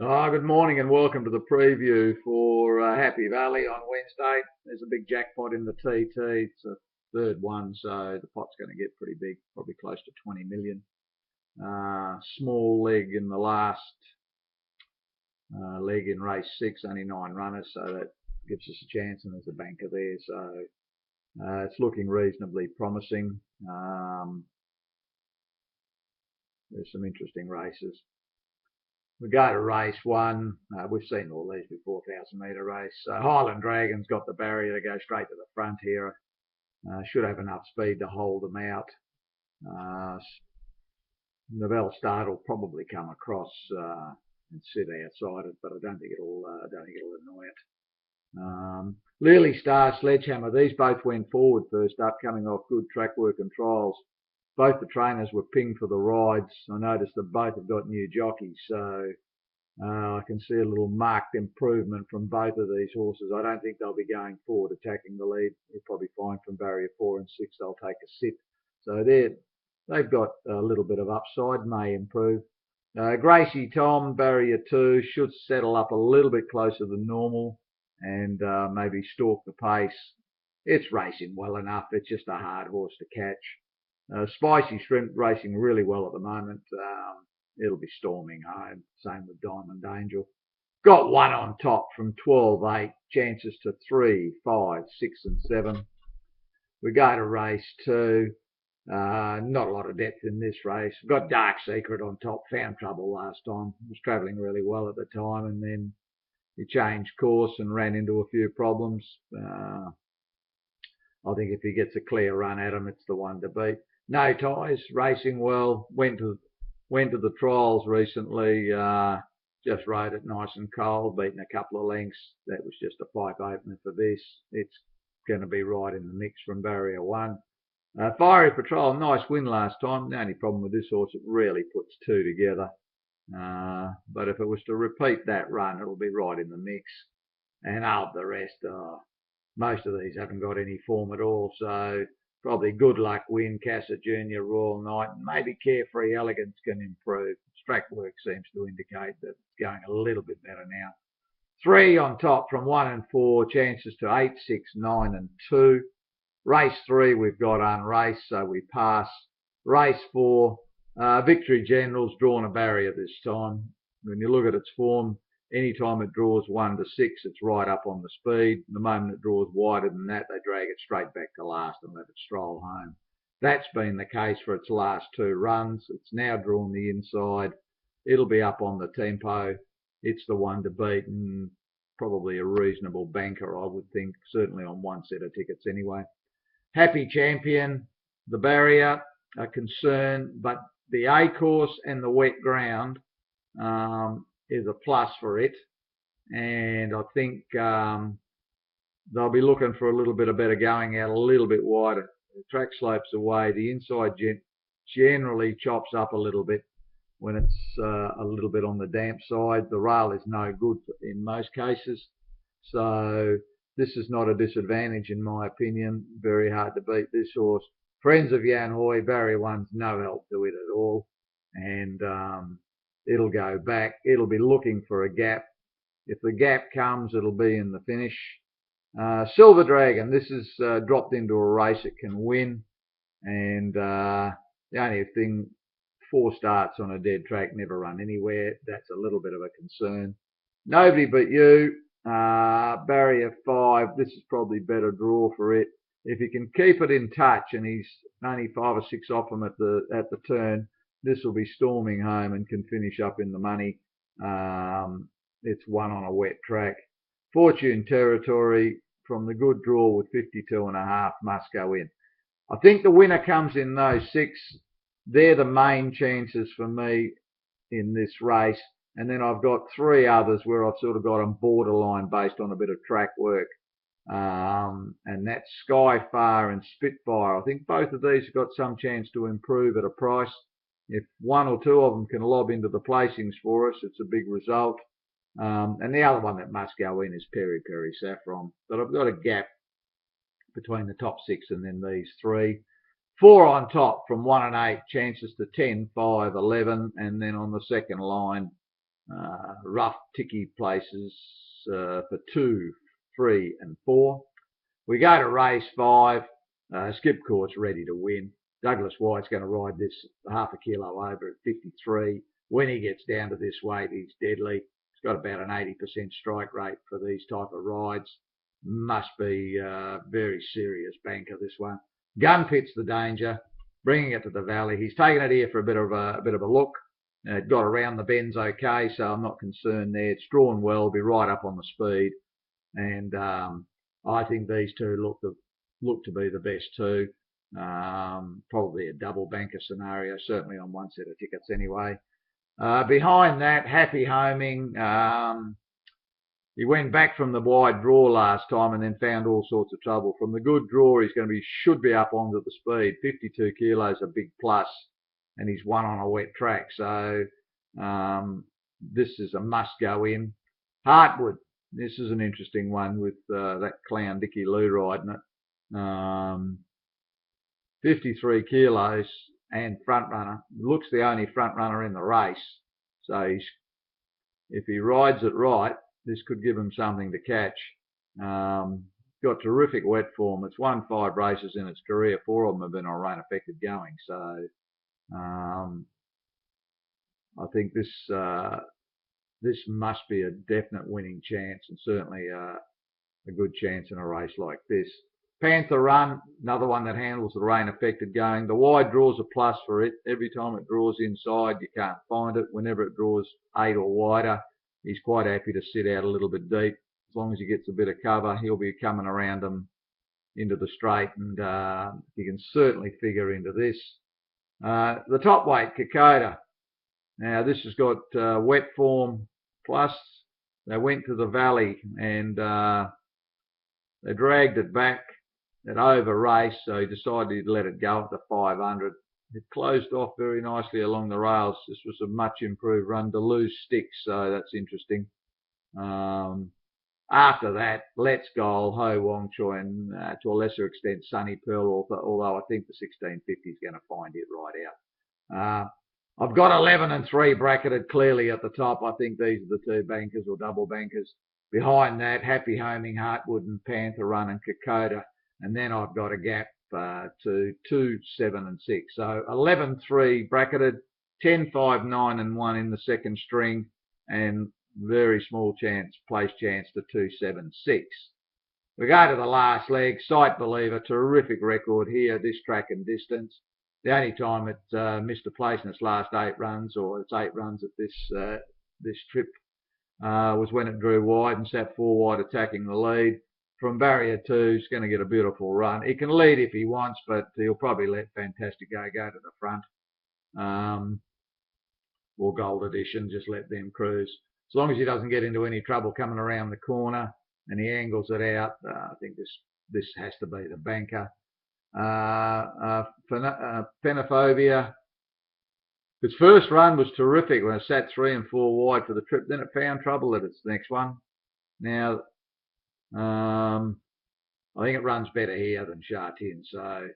Good morning and welcome to the preview for Happy Valley on Wednesday. There's a big jackpot in the TT. It's a third one, so the pot's going to get pretty big, probably close to 20 million. Small leg in the last leg in race 6, only 9 runners, so that gives us a chance, and there's a banker there, so it's looking reasonably promising. There's some interesting races. We go to race 1. We've seen all these before, 1,000-metre race. Highland Dragon's got the barrier to go straight to the front here. Should have enough speed to hold them out. Novell Start will probably come across and sit outside it, but I don't think it'll annoy it. Lily Star, Sledgehammer, these both went forward first up, coming off good track work and trials. Both the trainers were pinged for the rides. I noticed that both have got new jockeys, so I can see a little marked improvement from both of these horses. I don't think they'll be going forward attacking the lead. You'll probably find from barrier 4 and 6 they'll take a sit. So they've got a little bit of upside, may improve. Gracie Tom, barrier 2, should settle up a little bit closer than normal and maybe stalk the pace. It's racing well enough. It's just a hard horse to catch. Spicy Shrimp racing really well at the moment. It'll be storming home. Same with Diamond Angel. Got one on top from 12-8. Chances to 3, 5, 6 and 7. We go to race 2. Not a lot of depth in this race. Got Dark Secret on top. Found trouble last time. Was travelling really well at the time, and then he changed course and ran into a few problems. I think if he gets a clear run at him, it's the one to beat. No Ties, racing well. Went to the trials recently. Just rode it nice and cold, beaten a couple of lengths. That was just a pipe opener for this. It's going to be right in the mix from barrier 1. Fiery Patrol, nice win last time. The only problem with this horse, it really puts 2 together. But if it was to repeat that run, it'll be right in the mix. And of the rest, most of these haven't got any form at all, so probably Good Luck Win, Casa Junior, Royal Knight, and maybe Carefree Elegance can improve. Track work seems to indicate that it's going a little bit better now. 3 on top from 1 and 4, chances to 8, 6, 9 and 2. Race 3 we've got unraced, so we pass. Race 4, Victory General's drawn a barrier this time. When you look at its form, anytime it draws 1 to 6, it's right up on the speed. The moment it draws wider than that, they drag it straight back to last and let it stroll home. That's been the case for its last 2 runs. It's now drawn the inside. It'll be up on the tempo. It's the one to beat, and probably a reasonable banker, I would think, certainly on one set of tickets anyway. Happy Champion, the barrier, a concern, but the A course and the wet ground is a plus for it, and I think they'll be looking for a little bit of better going out a little bit wider. The track slopes away. The inside generally chops up a little bit when it's a little bit on the damp side. The rail is no good in most cases, so this is not a disadvantage in my opinion. Very hard to beat this horse. Friends of Jan Hoy, barrier 1's no help to it at all, and it'll go back. It'll be looking for a gap. If the gap comes, it'll be in the finish. Silver Dragon, this is dropped into a race it can win, and the only thing, 4 starts on a dead track, never run anywhere. That's a little bit of a concern. Nobody But You, barrier 5, this is probably better draw for it. If he can keep it in touch, and he's only 5 or 6 off him at the turn, this will be storming home and can finish up in the money. It's won on a wet track. Fortune Territory, from the good draw with 52.5, must go in. I think the winner comes in those 6. They're the main chances for me in this race. And then I've got 3 others where I've sort of got them borderline based on a bit of track work. And that's Skyfire and Spitfire. I think both of these have got some chance to improve at a price. If 1 or 2 of them can lob into the placings for us, it's a big result. And the other one that must go in is Peri Peri Saffron. But I've got a gap between the top 6 and then these 3. 4 on top from 1 and 8, chances to 10, 5, 11, and then on the second line, rough, ticky places for 2, 3 and 4. We go to race 5. Skip Court's ready to win. Douglas White's going to ride this half a kilo over at 53. When he gets down to this weight, he's deadly. He's got about an 80% strike rate for these type of rides. Must be very serious banker, this one. Gun Pit's the danger, bringing it to the valley. He's taken it here for a bit of a look. It got around the bends okay, so I'm not concerned there. It's drawn well, be right up on the speed, and I think these two look to be the best two. Probably a double banker scenario, certainly on one set of tickets anyway. Behind that, Happy Homing. He went back from the wide draw last time and then found all sorts of trouble. From the good draw, he's going to should be up onto the speed. 52 kilos, a big plus, and he's won on a wet track. So this is a must go in. Heartwood. This is an interesting one with that clown Dickie Lou riding it. 53 kilos and front runner. Looks the only front runner in the race. So if he rides it right, this could give him something to catch. Got terrific wet form. It's won 5 races in its career. 4 of them have been on rain affected going. So I think this must be a definite winning chance, and certainly a good chance in a race like this. Panther Run, another one that handles the rain affected going. The wide draw's a plus for it. Every time it draws inside, you can't find it. Whenever it draws 8 or wider, he's quite happy to sit out a little bit deep. As long as he gets a bit of cover, he'll be coming around them into the straight, and he can certainly figure into this. The top weight, Kokoda. Now this has got wet form plus. They went to the valley and they dragged it back. It over raced, so he decided to let it go at the 500. It closed off very nicely along the rails. This was a much improved run to lose sticks, so that's interesting. After that, Let's Go, Ho Wong Choi, and to a lesser extent Sunny Pearl, although I think the 1650 is going to find it right out. I've got 11 and 3 bracketed clearly at the top. I think these are the 2 bankers or double bankers. Behind that, Happy Homing, Heartwood and Panther Run and Kokoda. And then I've got a gap to 2, 7 and 6. So 11, 3 bracketed, 10, 5, 9 and 1 in the second string, and very small place chance to 2, 7, 6. We go to the last leg. Sight Believer, terrific record here, this track and distance. The only time it missed a place in its last 8 runs, or its 8 runs at this trip, was when it drew wide and sat 4 wide attacking the lead. From barrier 2, he's going to get a beautiful run. He can lead if he wants, but he'll probably let Fantastic go to the front. Or Gold Edition, just let them cruise. As long as he doesn't get into any trouble coming around the corner and he angles it out, I think this has to be the banker. Penophobia. Its first run was terrific when it sat 3 and 4 wide for the trip. Then it found trouble at its next one. Now, I think it runs better here than Sha Tin, so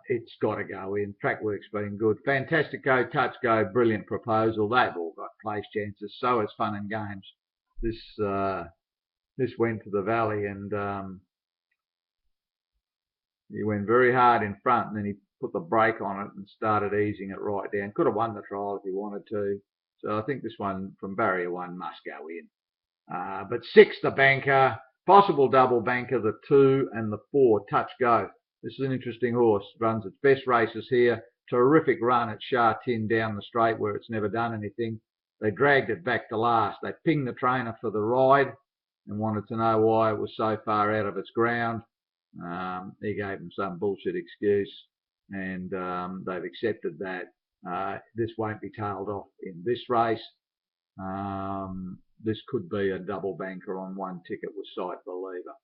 it's got to go in. Track work's been good. Fantastic Go, Touch Go, brilliant proposal. They've all got place chances. So it's Fun and Games. This went to the valley, and he went very hard in front, and then he put the brake on it and started easing it right down. Could have won the trial if he wanted to. So I think this one from barrier 1 must go in. But 6, the banker, possible double banker, the 2 and the 4, Touch Go. This is an interesting horse. Runs its best races here. Terrific run at Sha Tin down the straight where it's never done anything. They dragged it back to last. They pinged the trainer for the ride and wanted to know why it was so far out of its ground. He gave them some bullshit excuse, and they've accepted that. This won't be tailed off in this race. This could be a double banker on one ticket with Sight Believer.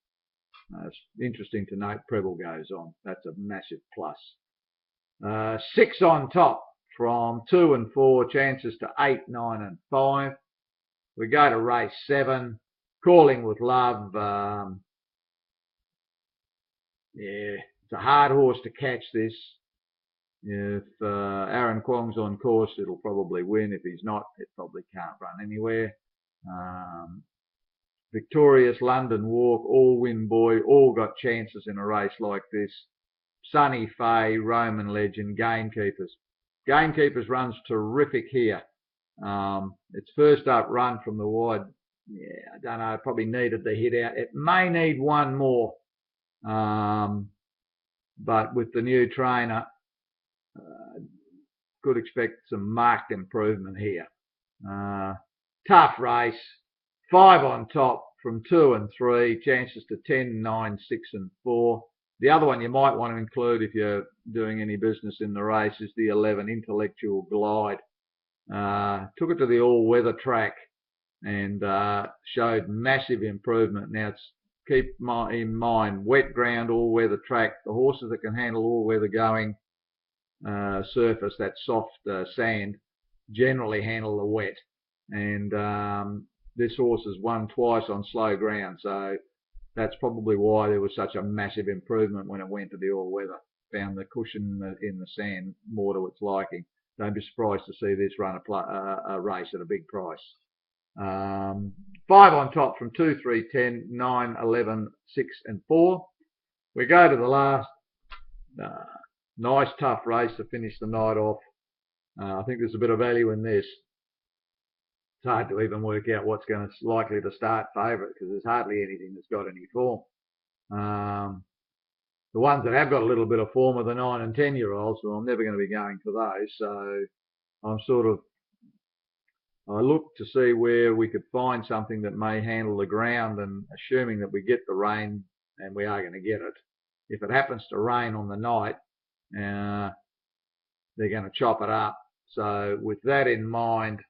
It's interesting to note Preble goes on. That's a massive plus. 6 on top from 2 and 4, chances to 8, 9 and 5. We go to race 7, Calling with Love. Yeah, it's a hard horse to catch this. If Aaron Kwong's on course, it'll probably win. If he's not, it probably can't run anywhere. Victorious, London Walk, All Win Boy, all got chances in a race like this. Sunny Fay, Roman Legend, Gamekeepers. Gamekeepers runs terrific here. Its first up run from the wide, I don't know, it probably needed the hit out. It may need one more, but with the new trainer, could expect some marked improvement here. Tough race. 5 on top from 2 and 3. Chances to 10, 9, 6 and 4. The other one you might want to include if you're doing any business in the race is the 11 Intellectual Glide. Took it to the all-weather track and showed massive improvement. Now, keep in mind, wet ground, all-weather track. The horses that can handle all-weather going surface, that soft sand, generally handle the wet. And this horse has won twice on slow ground, so that's probably why there was such a massive improvement when it went to the all-weather. Found the cushion in the sand more to its liking. Don't be surprised to see this run a race at a big price. 5 on top from 2, 3, 10, 9, 11, 6 and 4. We go to the last. Nice tough race to finish the night off. I think there's a bit of value in this. It's hard to even work out what's likely to start favourite because there's hardly anything that's got any form. The ones that have got a little bit of form are the 9 and 10-year-olds, well, I'm never going to be going for those. So I look to see where we could find something that may handle the ground, and assuming that we get the rain, and we are going to get it. If it happens to rain on the night, they're going to chop it up. So with that in mind,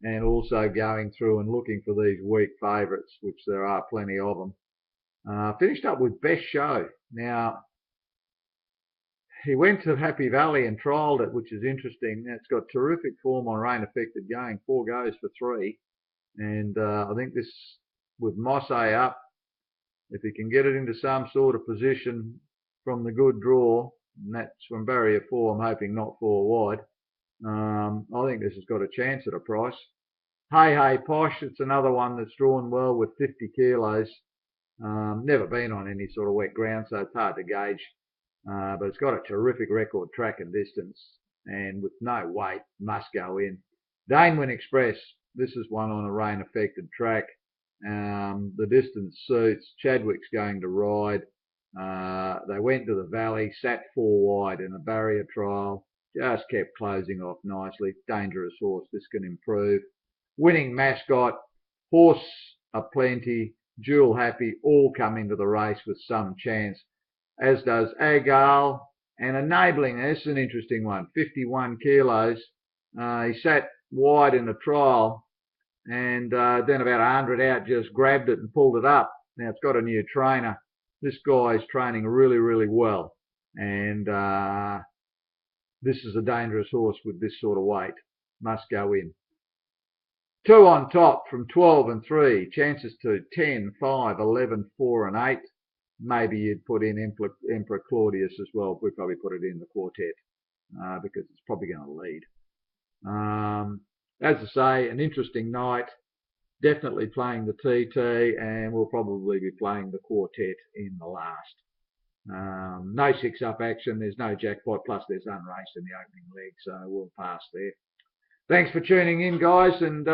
and also going through and looking for these weak favourites, which there are plenty of them, finished up with Best Show. Now, he went to Happy Valley and trialled it, which is interesting. It's got terrific form on rain affected going, 4 goes for 3. And I think this, with Mosse up, if he can get it into some sort of position from the good draw, and that's from barrier 4, I'm hoping not 4 wide, I think this has got a chance at a price. Hey Hey Posh, it's another one that's drawn well with 50 kilos. Never been on any sort of wet ground, so it's hard to gauge. But it's got a terrific record track and distance, and with no weight, must go in. Danewen Express, this is one on a rain affected track. The distance suits. Chadwick's going to ride. They went to the valley, sat 4 wide in a barrier trial, just kept closing off nicely. Dangerous horse, this can improve. Winning Mascot, Horse Aplenty, Jewel Happy, all come into the race with some chance, as does Agal and Enabling. This is an interesting one, 51 kilos. He sat wide in a trial, and then about 100 out just grabbed it and pulled it up. Now it's got a new trainer. This guy is training really, really well, and this is a dangerous horse with this sort of weight. Must go in. 2 on top from 12 and 3. Chances to 10, 5, 11, 4 and 8. Maybe you'd put in Emperor Claudius as well. We'd probably put it in the quartet because it's probably going to lead. As I say, an interesting night. Definitely playing the TT, and we'll probably be playing the quartet in the last. No 6-up action. There's no jackpot. Plus, there's unraced in the opening leg, so we'll pass there. Thanks for tuning in, guys, and